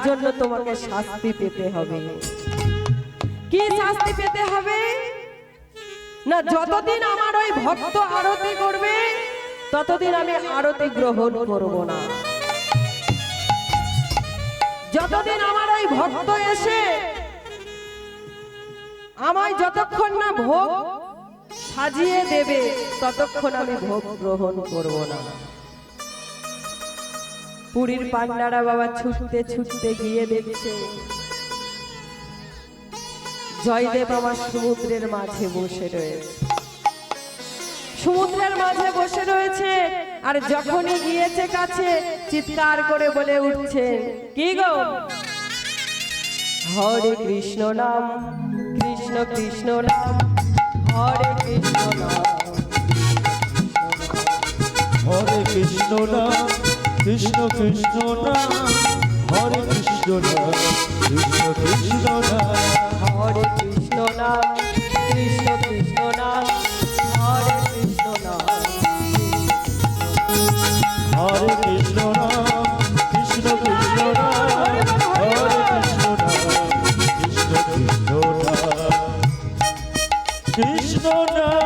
জন্য তোমাকে শাস্তি পেতে হবে। কি শাস্তি পেতে হবে না, যতদিন আমার ওই ভক্ত আরতি করবে ততদিন আমি আরতি গ্রহণ করব না। যতদিন আমার ওই ভক্ত এসে আমায় যতক্ষণ না ভোগ সাজিয়ে দেবে ততক্ষণ আমি ভোগ গ্রহণ করব না। পুরীর পান্ডারা বাবা ছুটতে ছুটতে গিয়ে দেখছে জয়দেব আমার সমুদ্রের মাঝে বসে রয়েছে। সমুদ্রের মাঝে বসে রয়েছে আর যখনই গিয়েছে কাছে চিৎকার করে বলে উঠছে, কি গো? হরে কৃষ্ণ নাম, কৃষ্ণ কৃষ্ণ নাম, হরে কৃষ্ণ নাম, হরে কৃষ্ণ নাম, কৃষ্ণ কৃষ্ণ নাম, হরে কৃষ্ণ নাম, কৃষ্ণ কৃষ্ণ নাম, হরে কৃষ্ণ নাম, কৃষ্ণ কৃষ্ণ নাম, হরে কৃষ্ণ নাম, হরে কৃষ্ণ নাম, কৃষ্ণ কৃষ্ণ নাম, হরে কৃষ্ণ নাম, কৃষ্ণ কৃষ্ণ নাম, কৃষ্ণ নাম।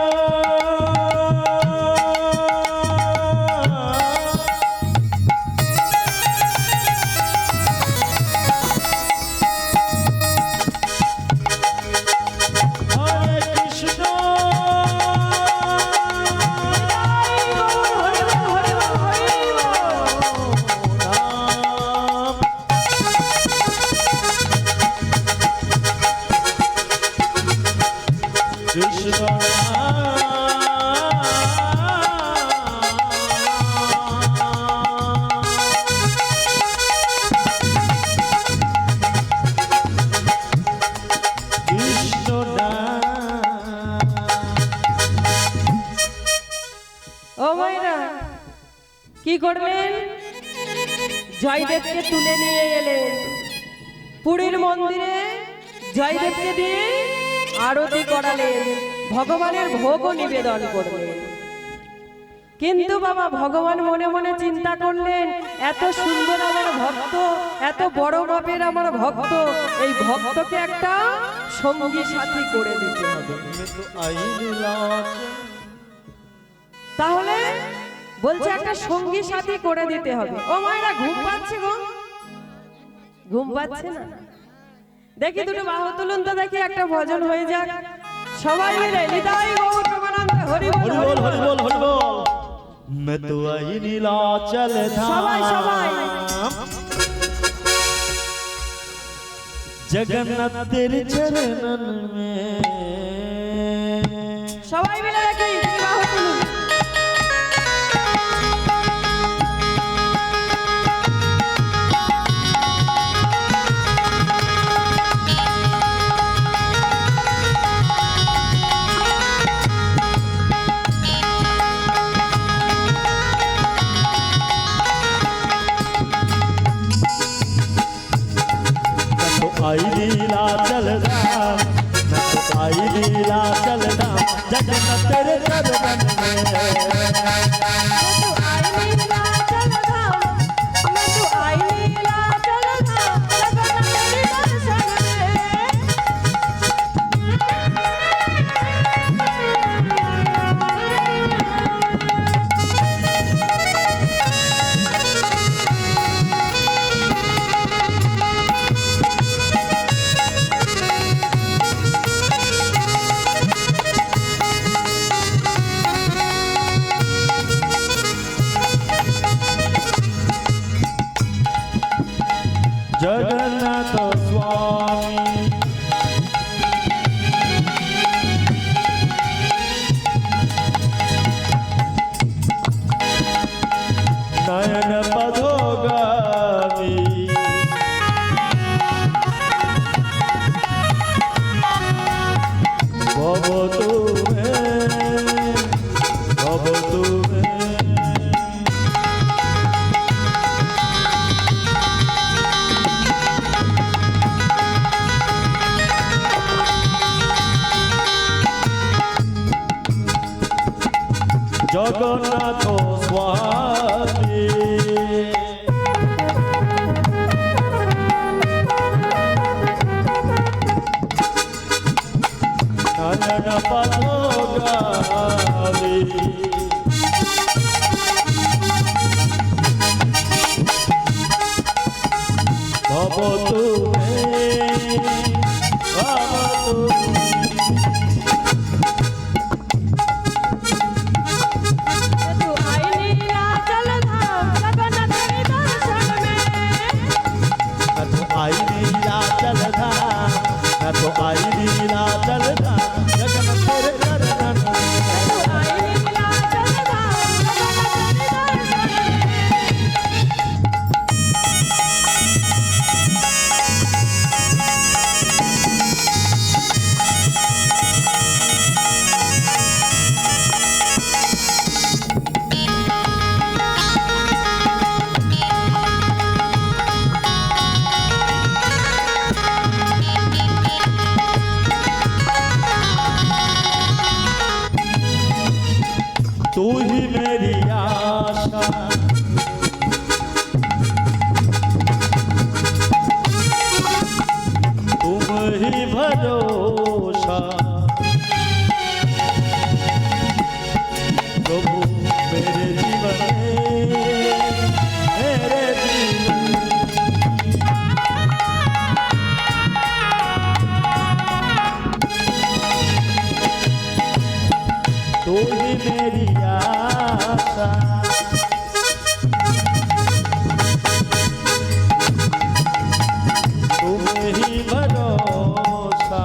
কি করলেন? জয়দেবকে তুলে নিয়ে গেলেন পুরীর মন্দিরে, জয়দেবকে দিয়ে আরতি করালেন, ভগবানের ভোগও নিবেদন করলেন। কিন্তু বাবা ভগবান মনে মনে চিন্তা করলেন, এত সুন্দর আমার ভক্ত, এত বড় মাপের আমার ভক্ত, এই ভক্তকে একটা সঙ্গী সাথী করে দিতে হবে। তাহলে বলছে একটা সঙ্গী সাথী করে দিতে হবে। ও মায়েরা ঘুম পাচ্ছে গো? ঘুম পাচ্ছে না? দেখি দুটো বাহু তুলুন তো, দেখি একটা ভজন হয়ে যাক সবাই মিলে। নিতাই গৌর প্রেমানন্দে হরি বল হরি বল হরি বল। मैं तो आई नीलाचल धाम, সবাই সবাই जगन्नाथ तेरे चरणन में, সবাই মিলে দেখি বাহু তুলুন। आई नीलाचल धाम, मैं तो आई नीलाचल धाम, जगन्नाथ तेरे चरणन में, जगन्नाथ स्वामी नयन पधोगामी, भव तुम्हें जगन्नाथ स्वामी জনপদ গালি ভব তুমি ভব তুমি तू आई नीलाचल धाम जगन्नाथ दर्शन में न तो आई नीलाचल धाम न तो आई नीलाचल धाम जगन तेरे दर्शन में तू आई नीलाचल धाम जगन्नाथ दर्शन में तू ही मेरी आशा तुम ही भरोसा प्रभु मेरे जीवन मेरे जीवन तू ही मेरी आशा तुम ही भरोसा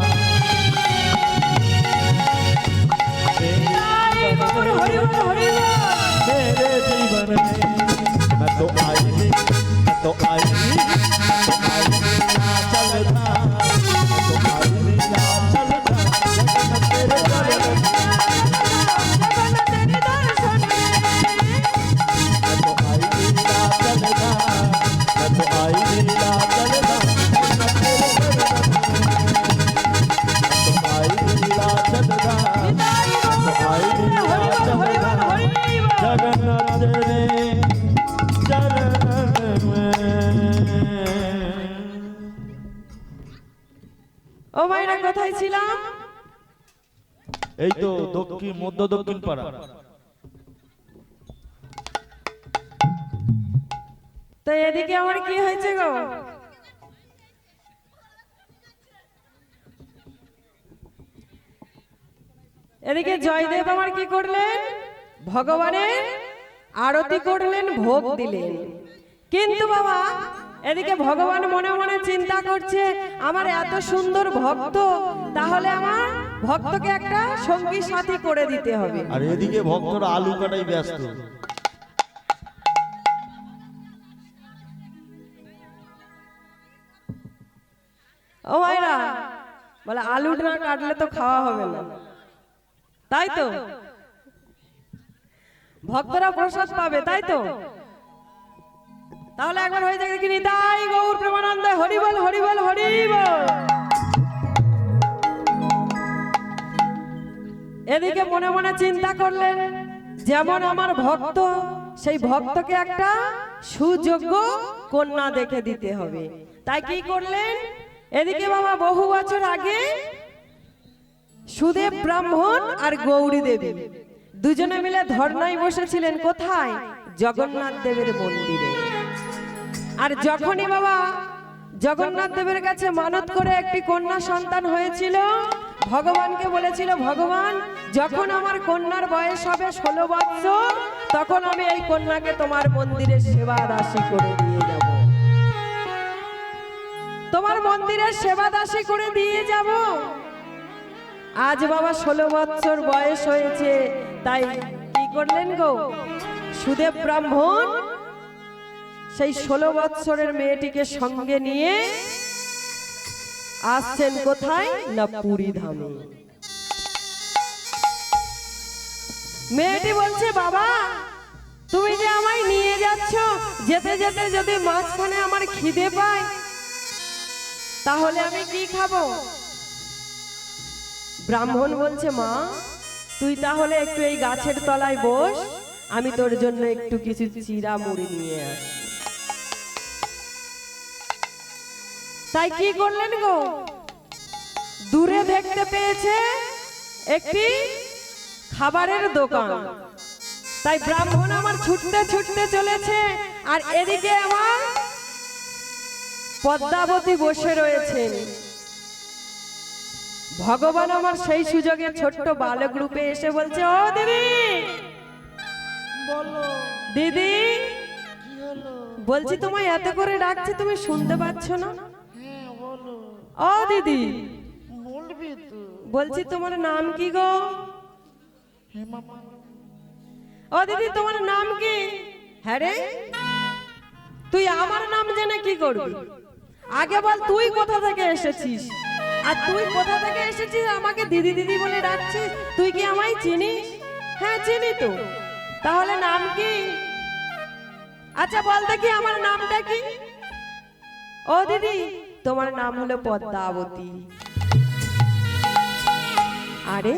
मेरे जीवन में मैं तो आई मैं तो आई मैं तो आई चलता मैं तो आई चलता जगन तेरे दर्शन मैं तो आई चलता मैं तो आई चलता जगन तेरे दर्शन मैं तो आई चलता मैं तो आई चलता जगन्नाथ तेरे चरण में ও মাইরা কোথায় ছিলাম? এই তো দক্ষিণ মধ্য দক্ষিণ পাড়া তো এদিকে আমার কি হয়েছে গো? এদিকে জয়দেব আমার কি করলেন? ভগবানের আরতি করলেন, ভোগ দিলেন। কিন্তু বাবা এদিকে ভগবান মনে মনে চিন্তা করছে আমার এত সুন্দর ভক্ত, তাহলে আমার ভক্তকে একটা সঙ্গী সাথী করে দিতে হবে। আর এদিকে ভক্তরা আলু কাটাই ব্যস্ত ও মায়েরা বলে আলু না কাটলে তো খাওয়া হবে না, তাই তো ভক্তরা প্রসাদ পাবে, তাই তো। তাহলে একবার হয়ে যাবে কিনি তাই গৌর প্রেমানন্দে হরি বল হরি বল হরি বল। এদিকে মনে মনে চিন্তা করলেন যেমন আমার ভক্ত, সেই ভক্তকে একটা সুযোগ্য কন্যা দেখে দিতে হবে। তাই কি করলেন? এদিকে বাবা বহু বছর আগে সুদেব ব্রাহ্মণ আর গৌরী দেবী দুজনে মিলে ধর্নায় বসেছিলেন। কোথায়? জগন্নাথ দেবের মন্দিরে। আর যখনই বাবা জগন্নাথ দেবের কাছে মানত করে একটি কন্যা সন্তান হয়েছিল, ভগবানকে বলেছিল ভগবান যখন আমার কন্যার বয়স হবে 16 বছর তখন আমি এই কন্যাকে তোমার মন্দিরের সেবা দাসী করে দিয়ে যাব, তোমার মন্দিরের সেবা দাসী করে দিয়ে যাব। আজ বাবা 16 বছর বয়স হয়েছে, তাই কি করলেন গো সুদেব ব্রাহ্মণ সেই 16 বছরের মেয়েটিকে সঙ্গে নিয়ে আসছেন কোথায় না পুরী ধামে। মেয়েটি বলছে বাবা তুমি যে আমায় নিয়ে যাচ্ছ, যেতে যেতে যদি মাঝখানে আমার খিদে পায় তাহলে আমি কি খাবো? ব্রাহ্মণ বলছে মা তুই তাহলে একটু এই গাছের তলায় বস, আমি তোর জন্য একটু কিছু চিড়া মুড়ি নিয়ে আসি। তাই কি করলেন গো, দূরে দেখতে পেয়েছে একটি খাবারের দোকান। তাই ব্রাহ্মণ আমার ছুটতে ছুটতে চলেছে, আর এদিকে আমার পদ্মাবতী বসে রয়েছেন। ভগবান আমার সেই সুযোগে ছোট্ট বালক রূপে এসে বলছে, ও দিদি, বলো দিদি, কি হলো? বলছি তোমায় এত করে ডাকছি, তুমি শুনতে পাচ্ছ না? হ্যাঁ বলো, ও দিদি, বলবি তো। বলছি তোমার নাম কি গো? হেমা, ও দিদি, তোমার নাম কি? হ্যাঁ রে, তুই আমার নাম জেনে কি করবি? আগে বল তুই কোথা থেকে এসেছিস, আর তুই কোথা থেকে এসেছিস আমাকে দিদি দিদি বলে ডাকছিস? তুই কি আমায় চিনিস? হ্যাঁ চিনি তো। তাহলে নাম কি? আচ্ছা বল দেখি আমার নামটা কি? ও দিদি, তোমার নাম হলো পদ্মাবতী। আরে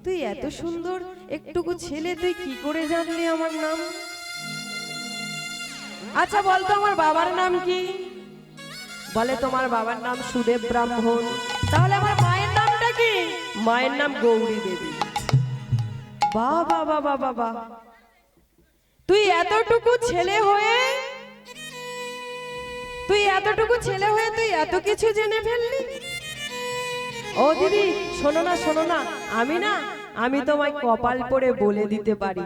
তুই এত সুন্দর একটুকু ছেলে, তুই কি করে জানলি আমার নাম? আচ্ছা বলতো আমার বাবার নাম কি? বলে তোমার বাবার নাম সুদেব ব্রাহ্মণ। তাহলে আমার মায়ের নামটা কি? মায়ের নাম গৌরী দেবী। বাবা বাবা বাবা, তুই এতটুকু ছেলে হয়ে তুই এত কিছু জেনে ফেললি? ও দিদি, শোনো না শোনো না, আমি তোমায় কপাল পড়ে বলে দিতে পারি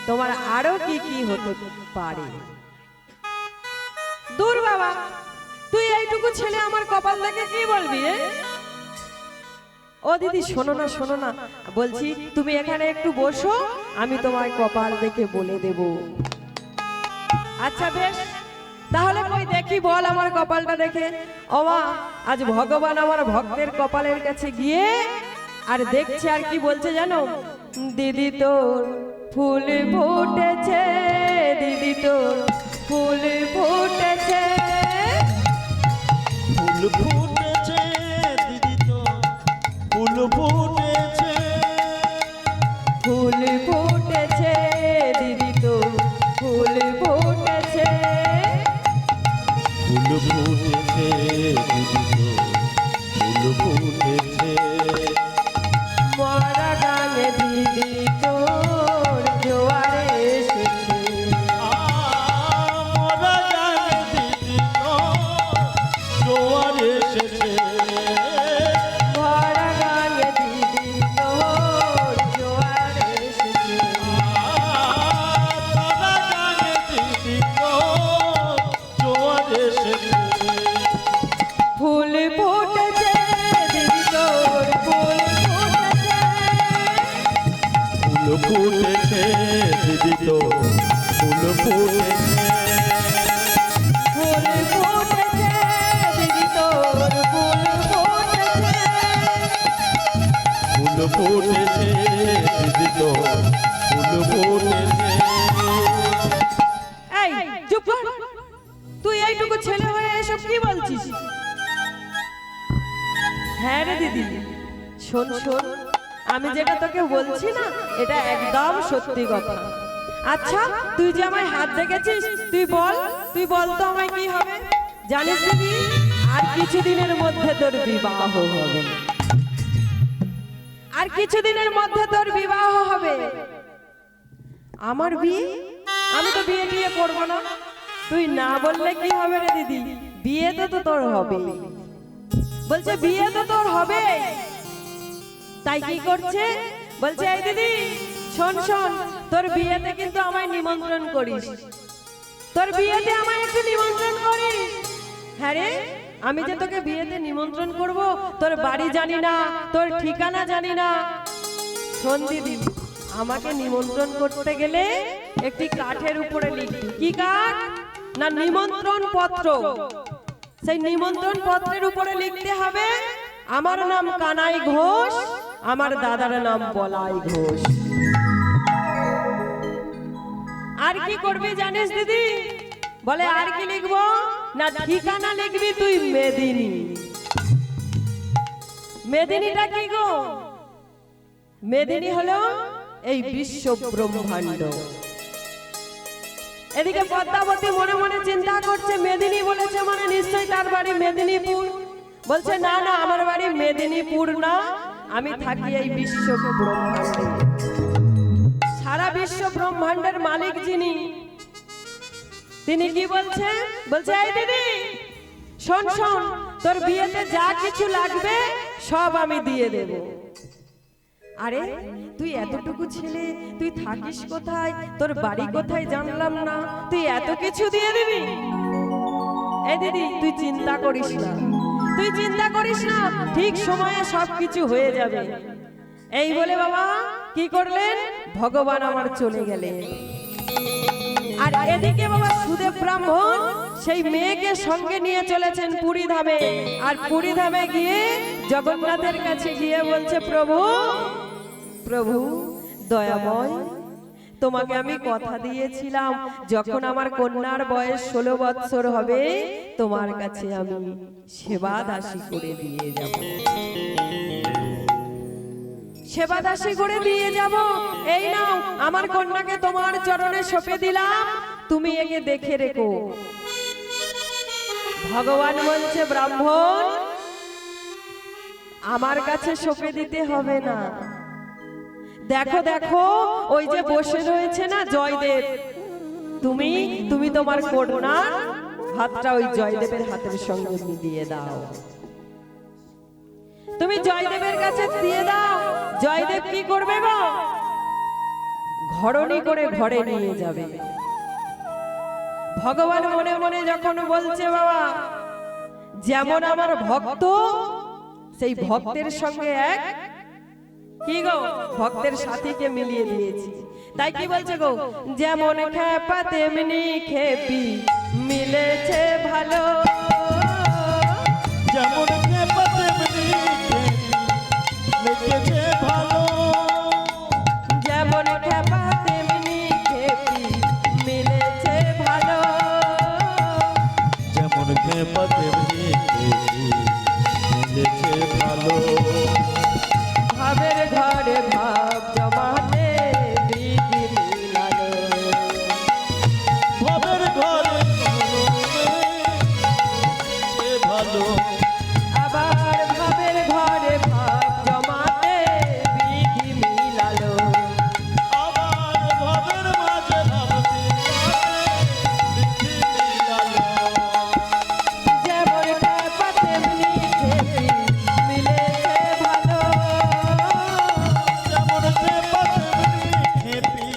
তোমার আরো কি কি হতে পারে। দূর বাবা, তুই এইটুকু ছেলে আমার কপাল দেখে কি বলবি? ও দিদি, শোনো না, বলছি তুমি এখানে একটু বসো, আমি তোমায় কপাল দেখে বলে দেব। আচ্ছা বেশ, তাহলে কই দেখি, বল আমার কপালটা দেখে। ও মা, আজ ভগবান আমার ভক্তের কপালের কাছে গিয়ে আর দেখছে, আর কি বলছে জানো? দিদি তোর ফুল ফুটেছে, দিদি তোর ফুল ফুটেছে, ফুল ফুটেছে দিদি তো ফুল ফুটেছে, ফুল ফুটেছে দিদি তোর ফুল ফুটেছে, ফুল ফুটেছে দিদি তো ফুল ফুটেছে, মরা গানে দিদি তোর জোয়ারে এসেছে, আমরা জানি দিদি তো জোয়ার এসেছে, মরা গানে দিদি তোর জোয়ারে এসেছে, আমরা জানি দিদি তো জোয়ার এসেছে, ফুল ফুটেছে দিদি তোর ফুল ফুটেছে, ফুল ফুটেছে দিদি তো ফুল ফুটেছে, ফুল ফুটেছে দিদি তোর ফুল ফুটেছে, ফুল ফুটেছে দিদি তো ফুল ফুটেছে, এই চুপ কর, তুই এইটুকু ছেলে হয়ে এসব কি বলছিস? হ্যাঁ রে দিদি, শোন শোন, আমি যেটা তোকে বলছি না, এটা একদম সত্যি কথা। আচ্ছা তুই যে আমায় হাত দেখেছিস, তুই বল তো আমায় কি হবে? জানিস দিদি, আর কিছুদিনের মধ্যে তোর বিবাহ হবে, আর কিছুদিনের মধ্যে তোর বিবাহ হবে। আমার বিয়ে? আমি তো বিয়ে করবো না। তুই না বললে কি হবে রে দিদি, বিয়ে তো তোর হবে। বলছে বিয়ে তো তোর হবে, তাই কি করছে? বলছে এই দিদি শোন শোন, তোর বিয়েতে কিন্তু আমায় নিমন্ত্রণ করিস, তোর বিয়েতে আমায় একটু নিমন্ত্রণ করিস। হ্যাঁ রে, আমি যে তোকে বিয়েতে নিমন্ত্রণ করব, তোর বাড়ি জানি না, তোর ঠিকানা জানি না। শোন দিদি, আমাকে নিমন্ত্রণ করতে গেলে একটি কাঠের উপরে লিখবি। কি কাঠ? না নিমন্ত্রণ পত্র। সেই নিমন্ত্রণ পত্রের উপরে লিখতে হবে আমার নাম কানাই ঘোষ, আমার দাদার নাম বলাই ঘোষ। আর কি করবি জানিস দিদি? বলে আর কি লিখবো? না ঠিকানা লিখবি তুই মেদিনী। মেদিনীটা কি গো? মেদিনী হলো এই বিশ্ব ব্রহ্মাণ্ড। এদিকে পদ্মাবতী মনে মনে চিন্তা করছে, মেদিনী বলেছে মানে নিশ্চয়ই তার বাড়ি মেদিনীপুর। বলছে না না, আমার বাড়ি মেদিনীপুর না, আমি থাকি এই বিশ্ব ব্রহ্মাণ্ডে। সারা বিশ্ব ব্রহ্মাণ্ডের মালিক যিনি, তিনি কি বলছে? বলছে এই দিদি শোন শোন, তোর বিয়েতে যা কিছু লাগবে সব আমি দিয়ে দেব। আরে তুই এতটুকু ছেলে, তুই থাকিস কোথায়, তোর বাড়ি কোথায় জানলাম না, তুই এত কিছু দিয়ে দিবি? এই দিদি তুই চিন্তা করিস না, তুই চিন্তা করিস না, ঠিক সময়ে সবকিছু হয়ে যাবে। এই বলে বাবা কি করলেন? ভগবান আমার চলে গেলেন। আর এদিকে বাবা সুদেব ব্রাহ্মণ সেই মেয়েকে সঙ্গে নিয়ে চলেছেন পুরী ধামে। আর পুরী ধামে গিয়ে জগন্নাথের কাছে গিয়ে বলছে, প্রভু প্রভু দয়াময়, তোমাকে আমি কথা দিয়েছিলাম যখন আমার কন্যার বয়স 16 বৎসর হবে তোমার কাছে আমি সেবা দাসী করে দিয়ে যাব, সেবা দাসী করে দিয়ে যাব। এই নাও আমার কন্যাকে তোমার চরণে সঁপে দিলাম, তুমি একে দেখে রেখো। ভগবান বলছে, ব্রাহ্মণ আমার কাছে সঁপে দিতে হবে না। দেখো দেখো ওই যে বসে রয়েছে না জয়দেব, তুমি তুমি তোমার কন্যা হাতটা ওই জয়দেবের হাতের সঙ্গে দিয়ে দাও। তুমি জয়দেবের কাছে দিয়ে দাও। জয়দেব কি করবে গো? ঘরণী করে ঘরে নিয়ে যাবে। ভগবান মনে মনে যখন বলছে, বাবা যেমন আমার ভক্ত, সেই ভক্তের সঙ্গে এক কি গো ভক্তের সাথীকে মিলিয়ে দিয়েছি। তাই কি বলছে গো? যেমন খেপা তেমনি খেপি মিলেছে ভালো, যেমন খেপা তেমনি লেগেছে ভালো, যেমন খেপা তেমনি খেপি মিলেছে ভালো, যেমন খেপা তেমনি লেগেছে ভালো। ভাবের ঘরে ভাব জমাতে বিধি মিলালো, ভাবের ঘরে লেগেছে ভালো, আবার ভাবের ঘরে ভাব জমাতে বিধি মিলালো, আবার ভাবের মাঝে ভাবতে বিধি মিলালো। যেমন খেপা তেমনি খেপি মিলেছে ভালো। যেমন খেপা তেমনি খেপি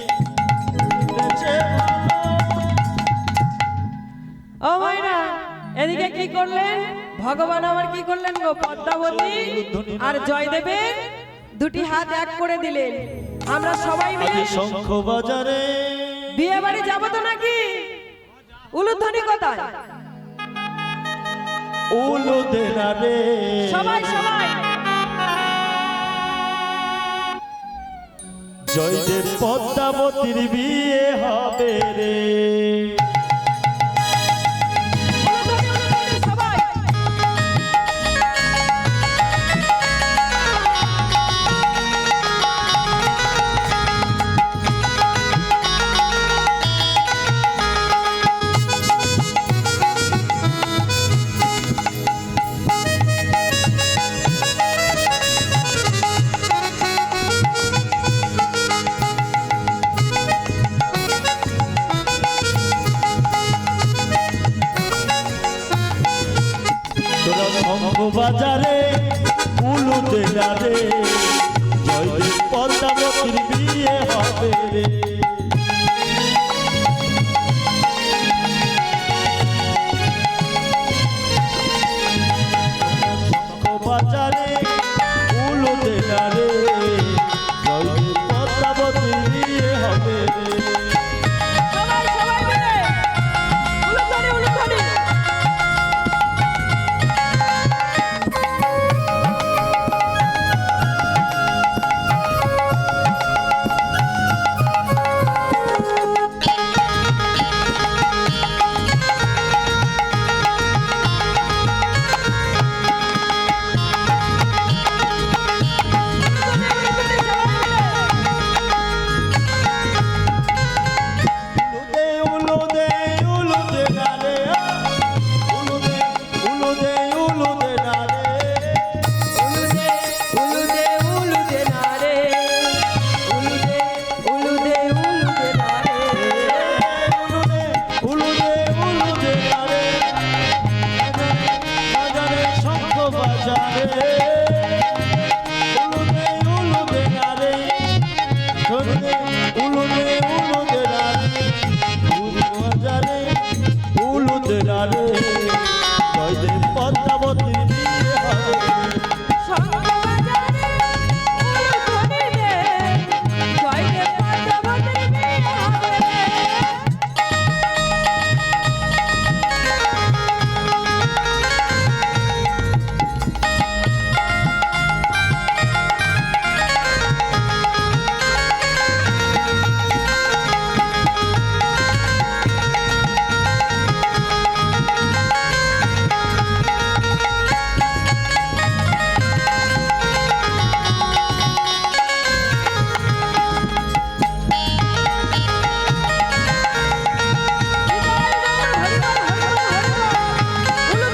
লেগেছে ভালো। ও মাইনা এদিকে কি করলেন? ভগবান আমার কি করলেন গো? পদ্মাবতী আর জয়দেবের দুটি হাত এক করে দিলেন। আমরা সবাই মিলে আজ শঙ্খ বাজারে বিয়ে বাড়ি যাবো তো নাকি? উলুধ্বনি কোথায়? উলু দেনা রে, সবাই সবাই জয়দেব পদ্মাবতীর বিয়ে হবে রে। উলুধ্বনি, উলুধ্বনি, সবাই। তোরা শঙ্খ বাজারে উলু দেনা রে, জয়দেব পদ্মাবতীর বিয়ে হবে রে। শঙ্খ বাজারে উলু দেনা রে, জয়দেব পদ্মাবতীর বিয়ে হবে রে। সবাই সবাই মিলে উলুধ্বনি, উলুধ্বনি। বাজারে উলুদে উলুদে নারে শোনে উলুদে উলুদে নারে বাজারে উলুদে নারে জয়দেব পদ্মাবতীর বিয়ে হবে সঙ্গবাজারে উলুধ্বনিতে জয়দেব পদ্মাবতীর বিয়ে হবে। উলুধ্বনি উলুধ্বনি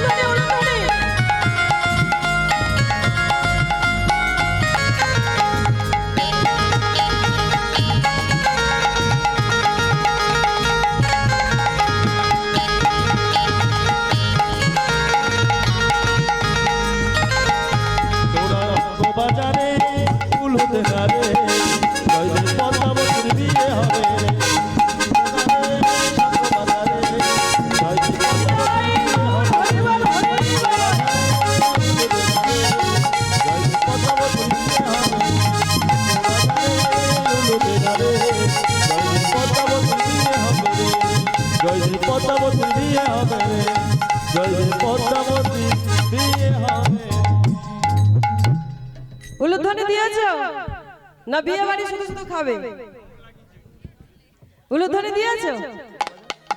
তোরা বাজারে উলুদে নারে জয়দেব পদ্মাবতীর বিয়ে হবে বাজারে জয়দেব পদ্মাবতীর বিয়ে হবে জয়দেব পদ্মাবতীর বিয়ে হবে জয়দেব পদ্মাবতীর বিয়ে হবে উলুধ্বনি দিয়েছো না বিয়ে বাড়ি শুধু শুধু খাবে? উলুধ্বনি দিয়েছো?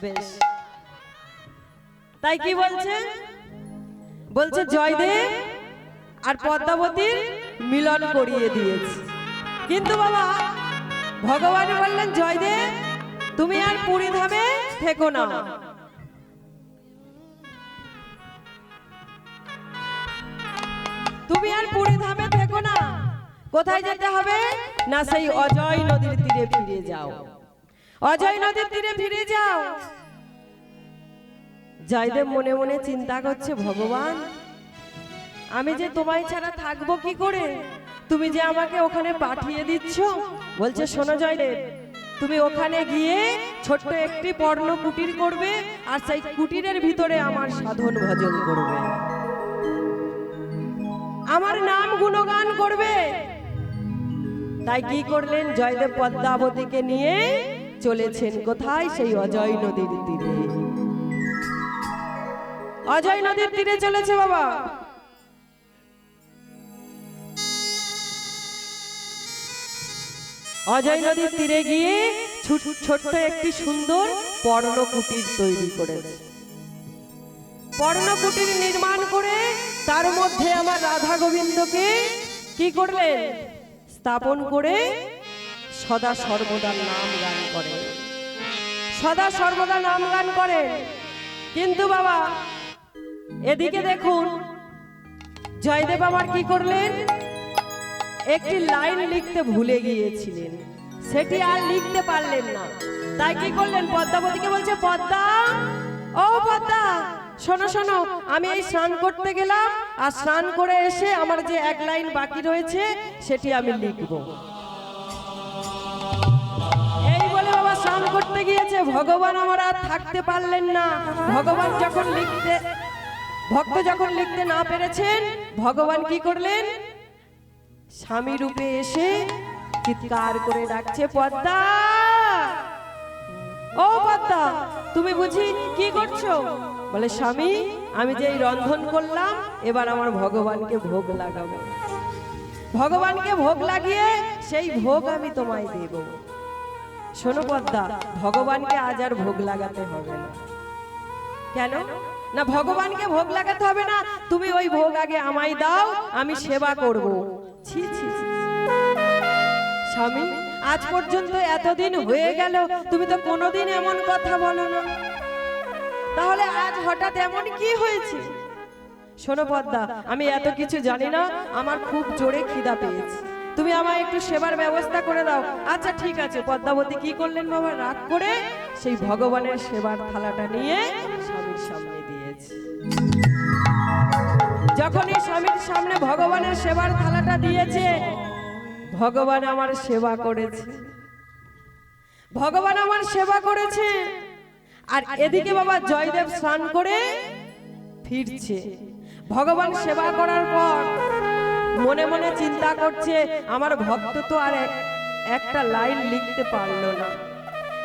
বেশ। তাই কি বলছে? বলছে জয়দেব আর পদ্মাবতীর মিলন করিয়ে দিয়েছে। কিন্তু বাবা ভগবান বললেন জয়দেব তুমি আর পুরী ধামে থেকো না, তুমি আর পুরী ধামে থেকো না। কোথায় যেতে হবে না সেই অজয় নদীর তীরে ফিরে যাও, অজয় নদীর তীরে ফিরে যাও। জয়দেব মনে মনে চিন্তা করছে ভগবান আমি যে তোমায় ছাড়া থাকবো কি করে, তুমি যে আমাকে ওখানে পাঠিয়ে দিচ্ছ। বলছে শোনো জয়দেব তুমি ওখানে গিয়ে ছোট্ট একটি পর্ণ কুটির করবে আর সেই কুটিরের ভিতরে আমার সাধন ভজন করবে, আমার নাম গুণগান করবে। তাই কি করলেন জয়দেব পদ্মাবতীকে নিয়ে চলেছেন কোথায়? সেই অজয় নদীর তীরে। অজয় নদীর তীরে চলেছে বাবা। অজয় নদীর তীরে গিয়ে ছোট্ট একটি সুন্দর পর্ণ কুটির তৈরি করেছে। পর্ণ কুটির নির্মাণ করে তার মধ্যে আমার রাধা গোবিন্দকে কি করলেন? স্থাপন করে সদা সর্বদা নাম গান করে, সদা সর্বদা নাম গান করে। কিন্তু বাবা এদিকে দেখুন জয়দেব আমার কি করলেন? একটি লাইন লিখতে ভুলে গিয়েছিলেন, সেটি আর লিখতে পারলেন না। তাই কি করলেন? পদ্মাবতীকে বলছে পদ্মা, ও পদ্মা শোনো শোনো, আমি এই স্নান করতে গেলাম আর স্নান করে এসে আমার যে এক লাইন বাকি রয়েছে সেটি আমি লিখব। এই বলে বাবা স্নান করতে গিয়েছে। ভগবান আমার আর থাকতে পারলেন না। ভগবান যখন ভক্ত যখন লিখতে না পেরেছেন, ভগবান কি করলেন? স্বামী রূপে এসে চিৎকার করে ডাকছে পদ্মা, ও পদ্মা তুমি বুঝি কি করছো? বলে স্বামী আমি যে এই রন্ধন করলাম এবার আমার ভগবানকে ভোগ লাগাবো, ভগবানকে ভোগ লাগিয়ে সেই ভোগ আমি তোমায় দেব। শোনো পদ্মা ভগবানকে আজ আর ভোগ লাগাতে হবে না। কেন না? ভগবানকে ভোগ লাগাতে হবে না, তুমি ওই ভোগ আগে আমায় দাও, আমি সেবা করব। ছি ছি ছি। স্বামী আজ পর্যন্ত এতদিন হয়ে গেল তুমি তো কোনোদিন এমন কথা বলো না, তাহলে আজ হঠাৎ এমন কি হয়েছে? শোনো পদ্মা আমি এত কিছু জানি না, আমার খুব জোরে খিদা পেয়েছে, তুমি আমায় একটু সেবার ব্যবস্থা করে দাও। আচ্ছা ঠিক আছে। পদ্মাবতী কি করলেন বাবা? রাগ করে সেই ভগবানের সেবার থালাটা নিয়ে স্বামীর সামনে দিয়েছে। যখনই স্বামীর সামনে ভগবানের সেবার থালাটা দিয়েছে, ভগবান আমার সেবা করেছে, ভগবান আমার সেবা করেছে। আর এদিকে বাবা জয়দেব স্নান করে ফিরছে। ভগবান সেবা করার পর মনে মনে চিন্তা করছে, আমার ভক্ত তো আর একটা লাইন লিখতে পারলো না,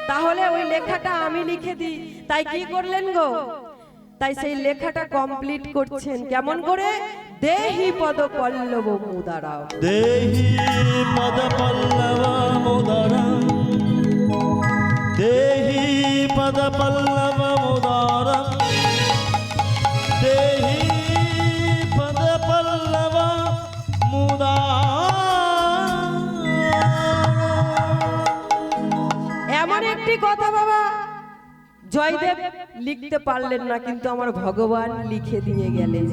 তাহলে ওই লেখাটা আমি লিখে দিই। তাই কি করলেন গো, তাই সেই লেখাটা কমপ্লিট করছেন। কেমন করে? দেহি পদ পল্লব মুদারাও, দেহি পদ পল্লব মুদারাম, দেহি পদ পল্লব মুদারাম, দেহি পদ পল্লব মুদারাম। এমন একটি কথা বাবা জয়দেব লিখতে পারলেন না, কিন্তু আমার ভগবান লিখে দিয়ে গেলেন।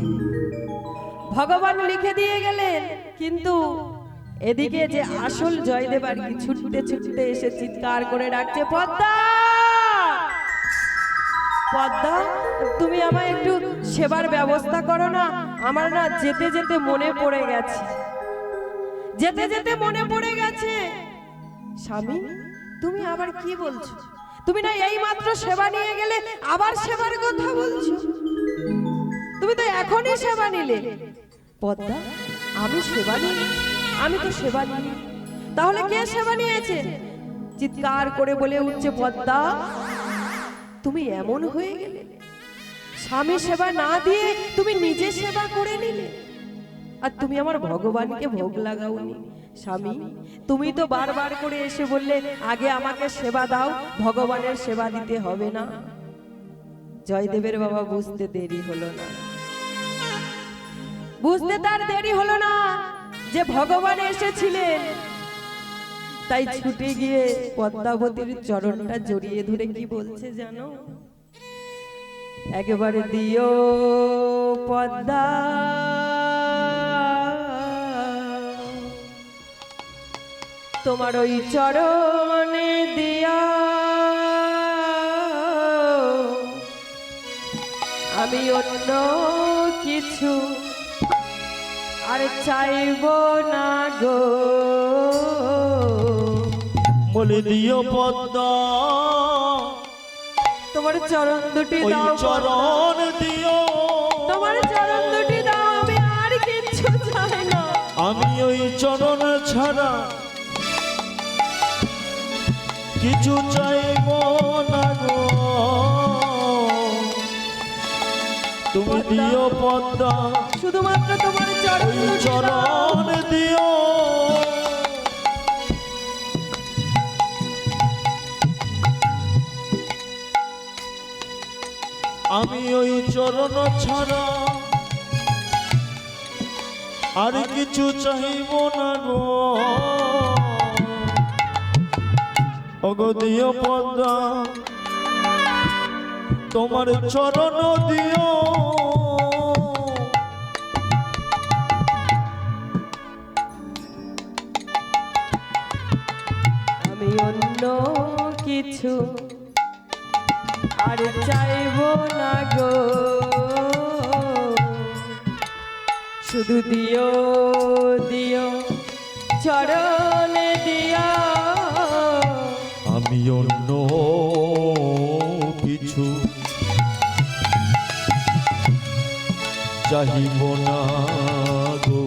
ভগবান লিখে দিয়ে গেলেন, কিন্তু এদিকে যে আসল জয়দেব আর কি ছুটতে ছুটতে এসে চিৎকার করে ডাকছে, পদ্মা, পদ্মা, তুমি আমায় একটু সেবার ব্যবস্থা করো না, আমার না যেতে যেতে মনে পড়ে গেছে, যেতে যেতে মনে পড়ে গেছে। স্বামী, তুমি আবার কি বলছো? তুমি না এই মাত্র সেবা নিয়ে গেলে, আবার সেবার কথা বলছো? তুমি তো এখনই সেবা নিলে। পদ্মা, আমি সেবা নিই? আমি তো সেবা নিই। তাহলে কে সেবা নিয়েছে? চিৎকার করে বলে উঠছে, পদ্মা, তুমি এমন হয়ে গেলে, স্বামী সেবা না দিয়ে তুমি নিজে সেবা করে নিলে, আর তুমি আমার ভগবানকে ভোগ লাগাওনি। স্বামী, তুমি তো বারবার করে এসে বললে আগে আমাকে সেবা দাও, ভগবানের সেবা দিতে হবে না। জয়দেবের বাবা বুঝতে দেরি হলো না, বুঝতে তার দেরি হলো না যে ভগবান এসেছিলেন। তাই ছুটে গিয়ে পদ্মাবতীর চরণটা জড়িয়ে ধরে কি বলছে জানো? একেবারে দিও পদ্মা, তোমার ওই চরণে দিয়া আমি অন্য কিছু আর চাইব না গো। বলে দিও পদ্মা, তোমার চরণ দুটি ওই দাও, চরণ দিও, তোমার চরণ দুটি দাও, আমি আর কিছু চাই না। আমি ওই চরণ ছাড়া কিছু চাইব না গো। তুমি দিও পদ্মা, শুধুমাত্র তোমার চরণ ওই দুটি দাও। চরণ দিও, আমি ওই চরণ ছাড়া আর কিছু চাইব না গো। ওগো দিও পদ্মা, তোমার চরণ দিও, আমি অন্য কিছু আর চাইব না গো, শুধু দিও দিও চরণে দিও। আমি অন্য কিছু চাহিব না গো।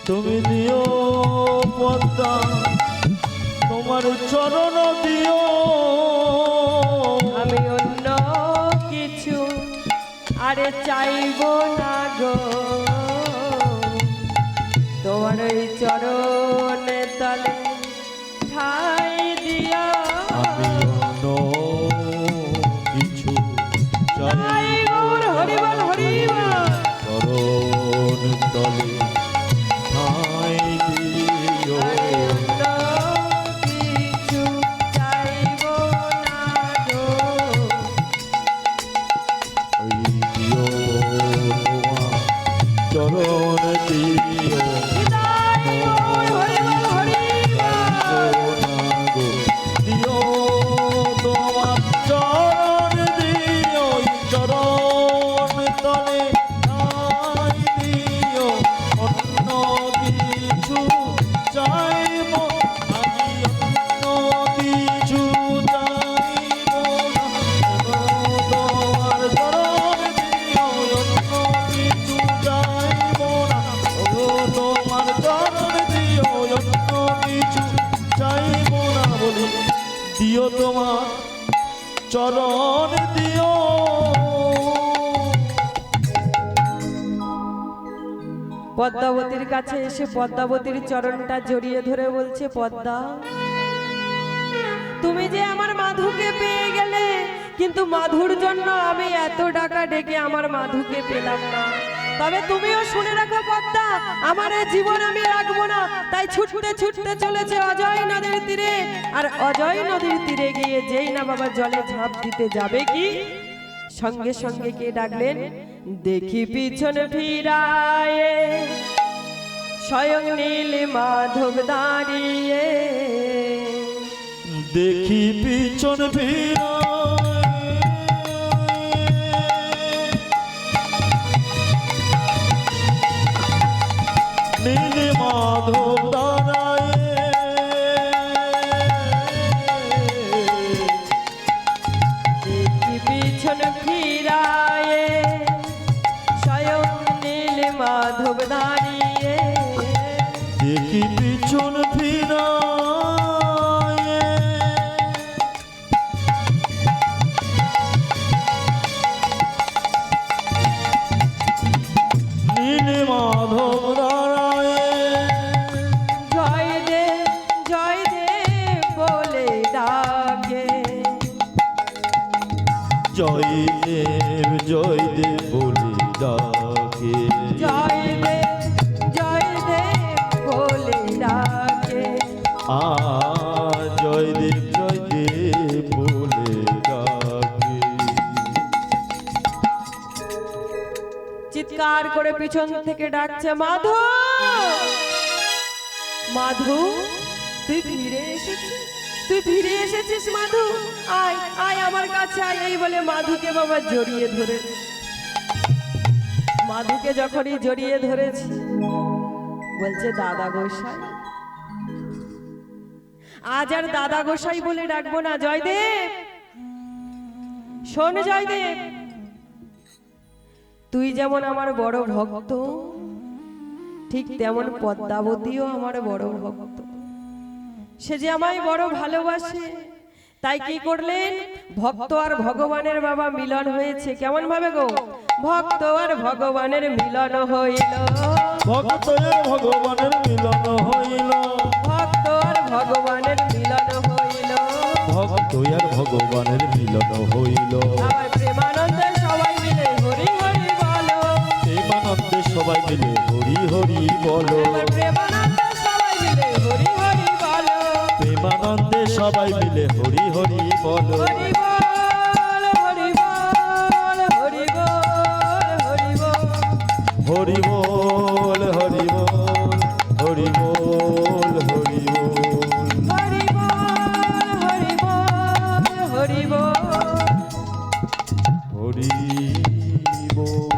তুমি দিও পদ্মা, তোমার চরণ দিও, আমি অন্য কিছু আর চাইব না গো, তোমার ওই চরণ তলে ঠাই দিও। আমি অন্য কিছু জয় গৌর হরিবল হরিবল। চরণ তলে ঠাই দিও। অন্য কিছু চাইব না গো, ওই দিও তোমার চরণ দিও, জয় গৌর হরিবল হরিবল। দিও তোমার চরণ দিও, চরণ পদ্মাবতীর কাছে এসে পদ্মাবতীর চরণটা জড়িয়ে ধরে বলছে, পদ্মা, তুমি যে আমার মাধুকে পেয়ে গেলে, কিন্তু মাধুর জন্য আমি এত টাকা ডেকে আমার মাধুকে পেলাম না। তবে তুমিও শুনে রাখো পদ্মা, আমার এই জীবন আমি রাখবো না। তাই ছুটতে ছুটতে চলেছে অজয় নদীর তীরে। আর অজয় নদীর তীরে গিয়ে যেই না বাবা জলে ঝাঁপ দিতে যাবে, কি সঙ্গে সঙ্গে কে ডাকলেন, দেখি পিছনে ফিরায়ে স্বয়ং নীল মাধব দাঁড়িয়ে। দেখি পিছন ফিরা নীল মাধব দাঁড়ায়, দেখি পিছন ফিরায়ে স্বয়ং নীল মাধব দাঁড়িয়ে। দেখি পিছন ফিরা নীল মাধব দাঁড়ায়, জয় দেব বলে ডাকে, জয় দেব বলে ডাকে, জয় দেব বলে ডাকে। আ জয় দেব বলে ডাকে। চিৎকার করে পিছন থেকে ডাকছে, মাধু, মাধু, তুই ফিরে এসেছিস, তুই ফিরে এসেছিস মাধু, আয় আয় আমার কাছে আয়। এই বলে মাধুকে বাবা জড়িয়ে ধরে, মাধুকে যখনই জড়িয়ে ধরেছি বলছে, দাদা গোসাই, আজ আর দাদা গোসাই বলে ডাকবো না। জয়দেব, শোন জয়দেব, তুই যেমন আমার বড় ভক্ত, ঠিক তেমন পদ্মাবতীও আমার বড় ভক্ত। সে যে আমায় বড় ভালোবাসে, তাই কি করলেন, ভক্ত আর ভগবানের বাবা মিলন হয়েছে। কেমন ভাবে গো, ভক্ত আর ভগবানের মিলন হইল, ভক্ত আর ভগবানের মিলন হইল, ভক্ত আর ভগবানের মিলন হইল। ভক্ত আর ভগবানের মিলন হইল। আবার প্রেমানন্দে সবাই মিলে হরি হরি বলো, প্রেমানন্দে সবাই মিলে হরি হরি বলো, আবার প্রেমানন্দে সবাই মিলে হরি হরি বলো, প্রেমানন্দে সবাই মিলে হরি হরি বলো। হরি বল হরি বল হরি বল হরি বল, হরি বল হরি বল হরি বল হরি বল, হরি বল হরি বল হরি বল। হরি বল।